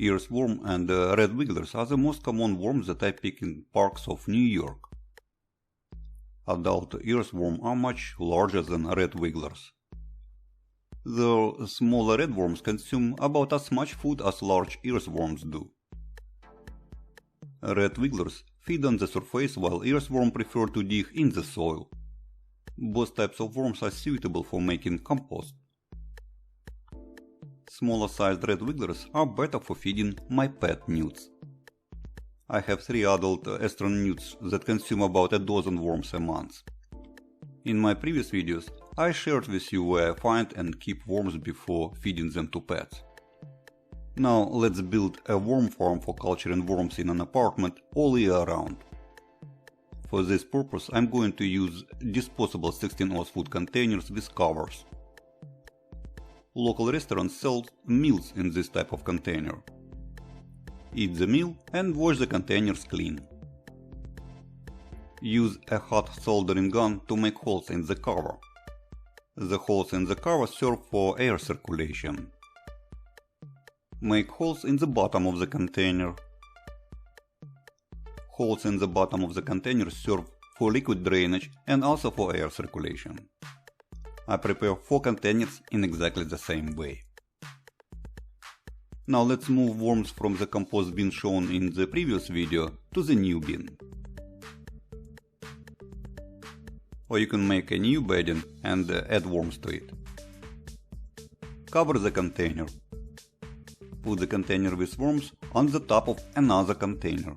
Earthworm and red wigglers are the most common worms that I pick in parks of New York. Adult earthworms are much larger than red wigglers. The smaller red worms consume about as much food as large earthworms do. Red wigglers feed on the surface while earthworms prefer to dig in the soil. Both types of worms are suitable for making compost. Smaller sized red wigglers are better for feeding my pet newts. I have 3 adult eastern newts that consume about a dozen worms a month. In my previous videos, I shared with you where I find and keep worms before feeding them to pets. Now let's build a worm farm for culturing worms in an apartment all year round. For this purpose I'm going to use disposable 16-oz food containers with covers. Local restaurants sell meals in this type of container. Eat the meal and wash the containers clean. Use a hot soldering gun to make holes in the cover. The holes in the cover serve for air circulation. Make holes in the bottom of the container. Holes in the bottom of the container serve for liquid drainage and also for air circulation. I prepare 4 containers in exactly the same way. Now let's move worms from the compost bin shown in the previous video to the new bin. Or you can make a new bedding and add worms to it. Cover the container. Put the container with worms on the top of another container.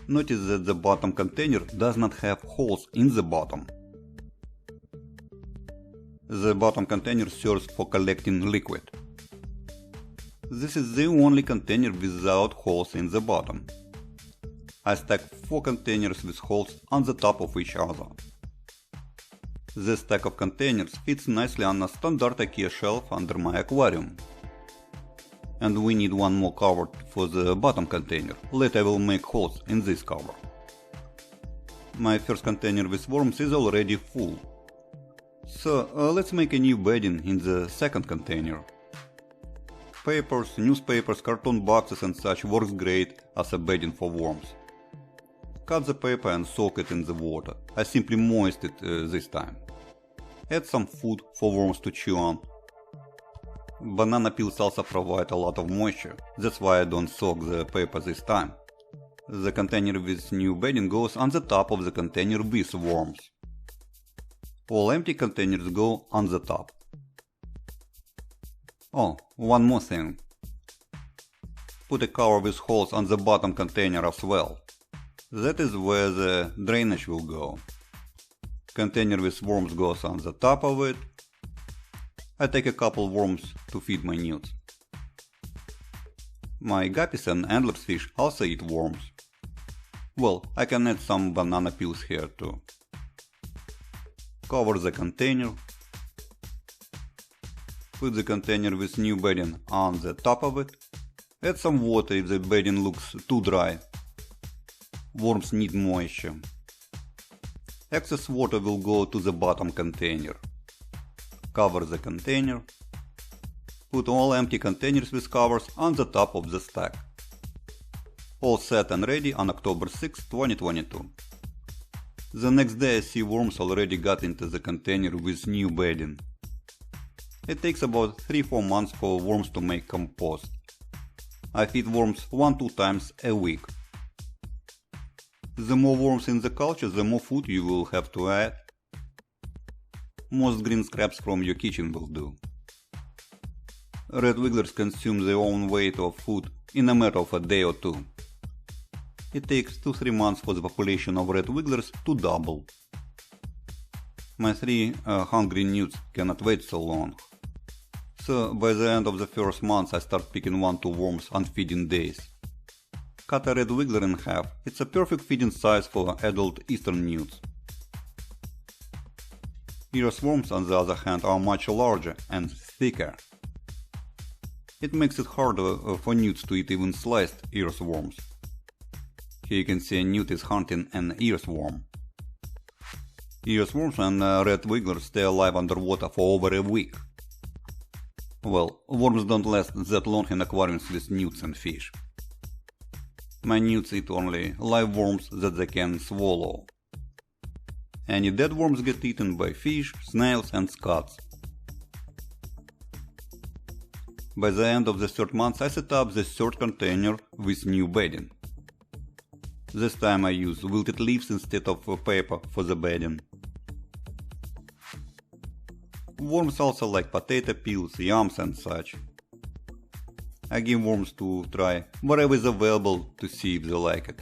Notice that the bottom container does not have holes in the bottom. The bottom container serves for collecting liquid. This is the only container without holes in the bottom. I stack 4 containers with holes on the top of each other. This stack of containers fits nicely on a standard IKEA shelf under my aquarium. And we need one more cover for the bottom container. Later I will make holes in this cover. My first container with worms is already full. So let's make a new bedding in the second container. Papers, newspapers, carton boxes and such works great as a bedding for worms. Cut the paper and soak it in the water. I simply moist it this time. Add some food for worms to chew on. Banana peels also provide a lot of moisture, that's why I don't soak the paper this time. The container with new bedding goes on the top of the container with worms. All empty containers go on the top. Oh, one more thing. Put a cover with holes on the bottom container as well. That is where the drainage will go. Container with worms goes on the top of it. I take a couple worms to feed my newts. My guppies and anglerfish also eat worms. Well, I can add some banana peels here too. Cover the container. Put the container with new bedding on the top of it. Add some water if the bedding looks too dry. Worms need moisture. Excess water will go to the bottom container. Cover the container. Put all empty containers with covers on the top of the stack. All set and ready on October 6, 2022. The next day I see worms already got into the container with new bedding. It takes about 3-4 months for worms to make compost. I feed worms 1-2 times a week. The more worms in the culture, the more food you will have to add. Most green scraps from your kitchen will do. Red wigglers consume their own weight of food in a matter of a day or two. It takes 2-3 months for the population of red wigglers to double. My 3 hungry newts cannot wait so long. So by the end of the first month I start picking 1-2 worms on feeding days. Cut a red wiggler in half, it's a perfect feeding size for adult eastern newts. Earthworms on the other hand are much larger and thicker. It makes it harder for newts to eat even sliced earthworms. Here you can see a newt is hunting an earthworm. Earthworms and red wigglers stay alive underwater for over a week. Well, worms don't last that long in aquariums with newts and fish. My newts eat only live worms that they can swallow. Any dead worms get eaten by fish, snails and scuds. By the end of the third month I set up the third container with new bedding. This time I use wilted leaves instead of paper for the bedding. Worms also like potato peels, yams and such. I give worms to try wherever is available to see if they like it.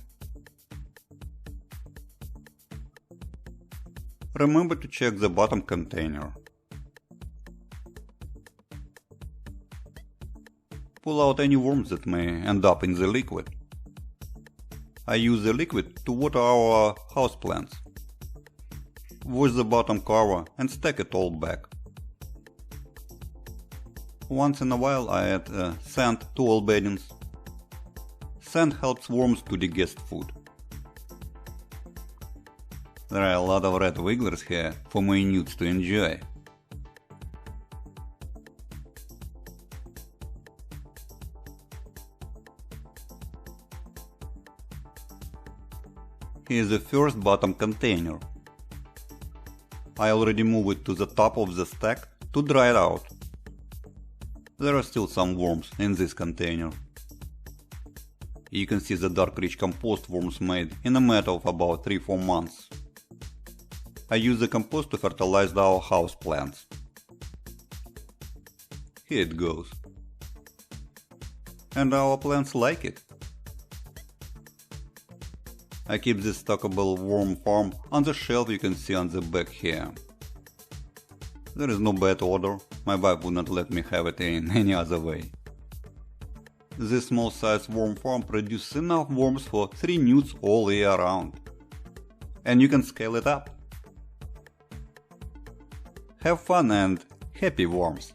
Remember to check the bottom container. Pull out any worms that may end up in the liquid. I use the liquid to water our houseplants. Wash the bottom cover and stack it all back. Once in a while I add sand to all beddings. Sand helps worms to digest food. There are a lot of red wigglers here for my newts to enjoy. Here is the first bottom container. I already moved it to the top of the stack to dry it out. There are still some worms in this container. You can see the dark rich compost worms made in a matter of about 3-4 months. I use the compost to fertilize our house plants. Here it goes. And our plants like it. I keep this stockable worm farm on the shelf you can see on the back here. There is no bad odor, my wife would not let me have it in any other way. This small sized worm farm produces enough worms for 3 newts all year round. And you can scale it up. Have fun and happy worms!